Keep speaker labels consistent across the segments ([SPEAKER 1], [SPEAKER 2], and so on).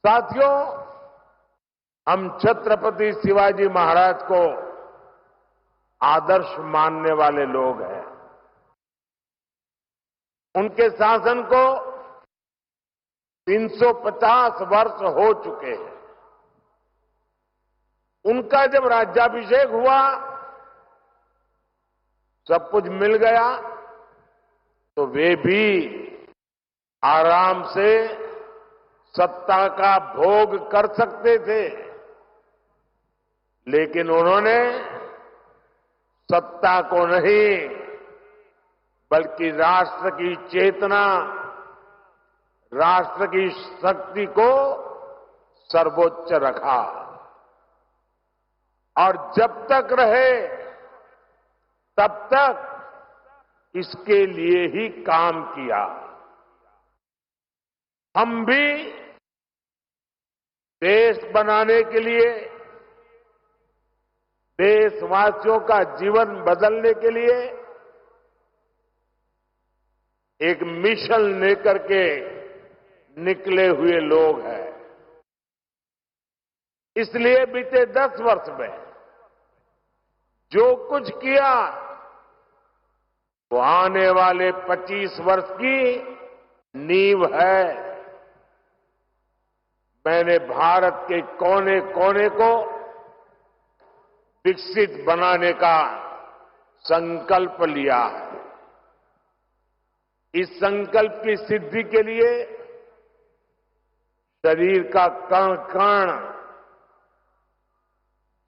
[SPEAKER 1] साथियों, हम छत्रपति शिवाजी महाराज को आदर्श मानने वाले लोग हैं। उनके शासन को 350 वर्ष हो चुके हैं। उनका जब राज्याभिषेक हुआ, सब कुछ मिल गया, तो वे भी आराम से सत्ता का भोग कर सकते थे, लेकिन उन्होंने सत्ता को नहीं बल्कि राष्ट्र की चेतना, राष्ट्र की शक्ति को सर्वोच्च रखा और जब तक रहे तब तक इसके लिए ही काम किया। हम भी देश बनाने के लिए, देशवासियों का जीवन बदलने के लिए एक मिशन लेकर के निकले हुए लोग हैं। इसलिए बीते 10 वर्ष में जो कुछ किया वो आने वाले 25 वर्ष की नींव है। मैंने भारत के कोने कोने को विकसित बनाने का संकल्प लिया है। इस संकल्प की सिद्धि के लिए शरीर का कण कण,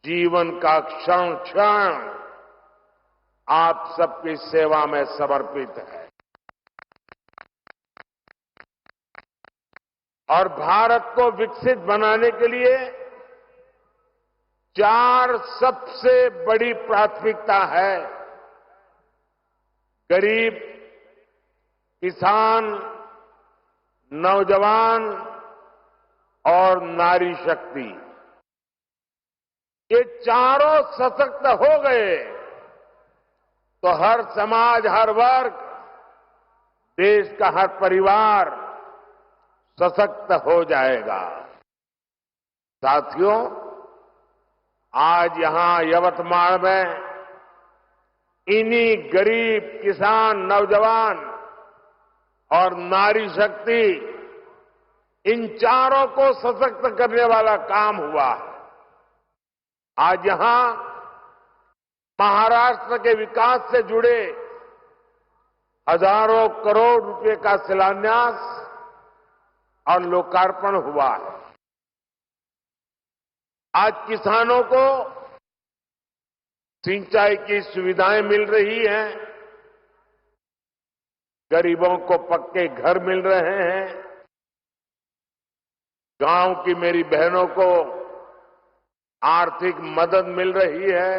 [SPEAKER 1] जीवन का क्षण क्षण आप सबकी सेवा में समर्पित है और भारत को विकसित बनाने के लिए 4 सबसे बड़ी प्राथमिकता है। गरीब, किसान, नौजवान और नारी शक्ति, ये चारों सशक्त हो गए तो हर समाज, हर वर्ग, देश का हर परिवार सशक्त हो जाएगा। साथियों, आज यहां यवतमाल में इन्हीं गरीब, किसान, नौजवान और नारी शक्ति, इन चारों को सशक्त करने वाला काम हुआ है। आज यहां महाराष्ट्र के विकास से जुड़े हजारों करोड़ रुपए का शिलान्यास और लोकार्पण हुआ है। आज किसानों को सिंचाई की सुविधाएं मिल रही हैं, गरीबों को पक्के घर मिल रहे हैं, गांव की मेरी बहनों को आर्थिक मदद मिल रही है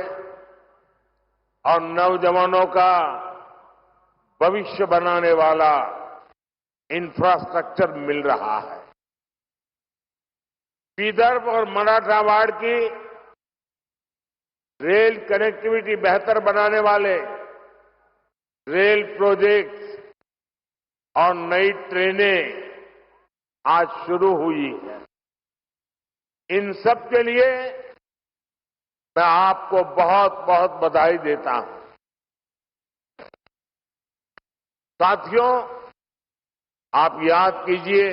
[SPEAKER 1] और नौजवानों का भविष्य बनाने वाला इंफ्रास्ट्रक्चर मिल रहा है। विदर्भ और मराठवाड़ की रेल कनेक्टिविटी बेहतर बनाने वाले रेल प्रोजेक्ट्स और नई ट्रेनें आज शुरू हुई है। इन सब के लिए मैं आपको बहुत बहुत बधाई देता हूं। साथियों, आप याद कीजिए,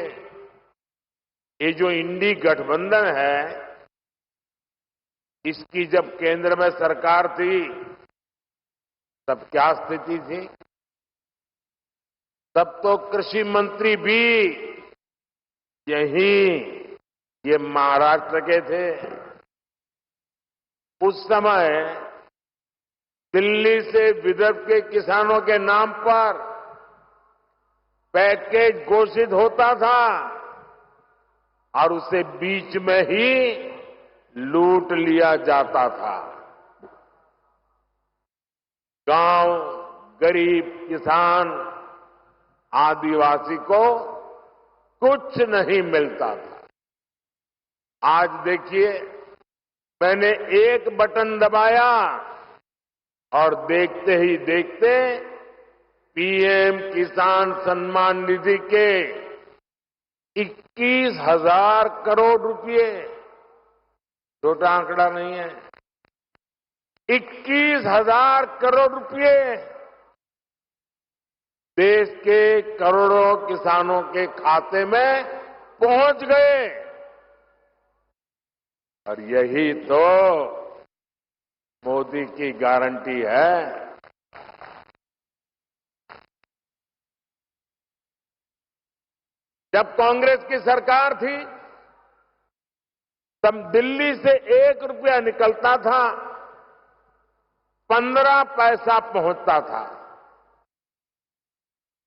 [SPEAKER 1] ये जो इंडी गठबंधन है, इसकी जब केंद्र में सरकार थी तब क्या स्थिति थी? तब तो कृषि मंत्री भी ये महाराष्ट्र के थे। उस समय दिल्ली से विदर्भ के किसानों के नाम पर पैकेज घोषित होता था और उसे बीच में ही लूट लिया जाता था। गांव, गरीब, किसान, आदिवासी को कुछ नहीं मिलता था। आज देखिए, मैंने एक बटन दबाया और देखते ही देखते पीएम किसान सम्मान निधि के 21,000 करोड़ रुपए, छोटा आंकड़ा नहीं है। 21,000 करोड़ रुपए देश के करोड़ों किसानों के खाते में पहुंच गए। और यही तो मोदी की गारंटी है। जब कांग्रेस की सरकार थी तब दिल्ली से 1 रुपया निकलता था, 15 पैसा पहुंचता था।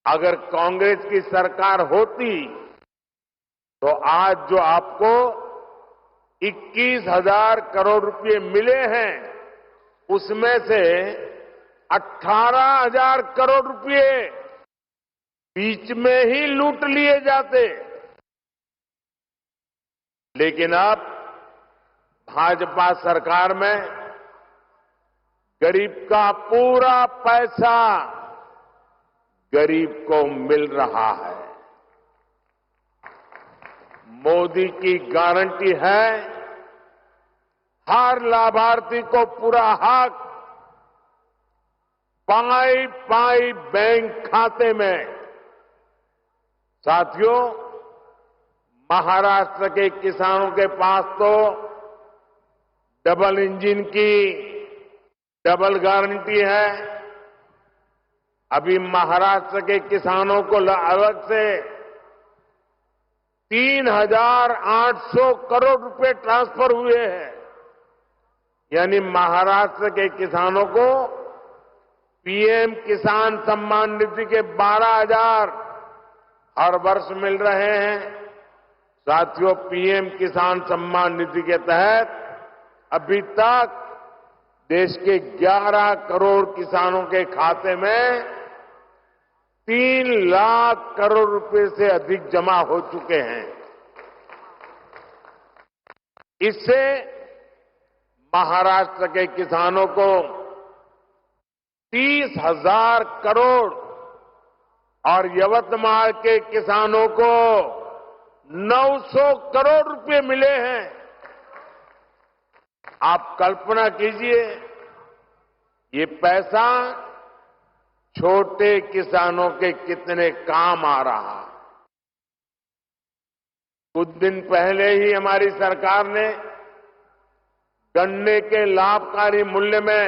[SPEAKER 1] अगर कांग्रेस की सरकार होती तो आज जो आपको 21,000 करोड़ रुपए मिले हैं, उसमें से 18,000 करोड़ रुपए बीच में ही लूट लिए जाते। लेकिन अब भाजपा सरकार में गरीब का पूरा पैसा गरीब को मिल रहा है। मोदी की गारंटी है, हर लाभार्थी को पूरा हक पाई पाई बैंक खाते में। साथियों, महाराष्ट्र के किसानों के पास तो डबल इंजन की डबल गारंटी है। अभी महाराष्ट्र के किसानों को अलग से 3,800 करोड़ रुपए ट्रांसफर हुए हैं। यानी महाराष्ट्र के किसानों को पीएम किसान सम्मान निधि के 12,000 हर वर्ष मिल रहे हैं। साथियों, पीएम किसान सम्मान निधि के तहत अभी तक देश के 11 करोड़ किसानों के खाते में 3 लाख करोड़ रुपए से अधिक जमा हो चुके हैं। इससे महाराष्ट्र के किसानों को 30,000 करोड़ और यवतमाल के किसानों को 900 करोड़ रुपए मिले हैं। आप कल्पना कीजिए, ये पैसा छोटे किसानों के कितने काम आ रहा। कुछ दिन पहले ही हमारी सरकार ने गन्ने के लाभकारी मूल्य में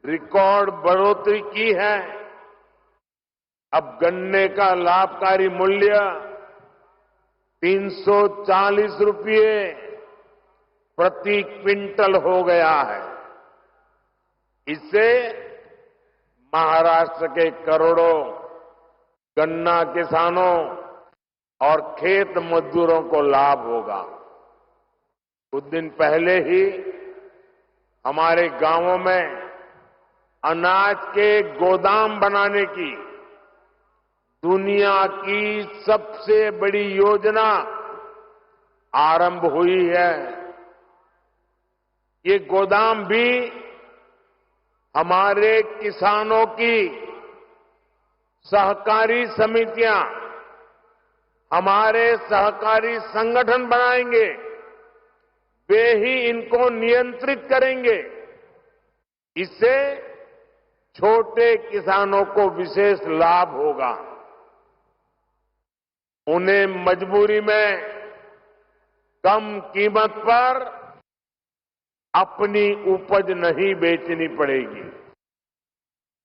[SPEAKER 1] रिकॉर्ड बढ़ोतरी की है। अब गन्ने का लाभकारी मूल्य 340 रुपये प्रति क्विंटल हो गया है। इससे महाराष्ट्र के करोड़ों गन्ना किसानों और खेत मजदूरों को लाभ होगा। कुछ दिन पहले ही हमारे गांवों में अनाज के गोदाम बनाने की दुनिया की सबसे बड़ी योजना आरंभ हुई है। ये गोदाम भी हमारे किसानों की सहकारी समितियां, हमारे सहकारी संगठन बनाएंगे। वे ही इनको नियंत्रित करेंगे। इससे छोटे किसानों को विशेष लाभ होगा। उन्हें मजबूरी में कम कीमत पर अपनी उपज नहीं बेचनी पड़ेगी।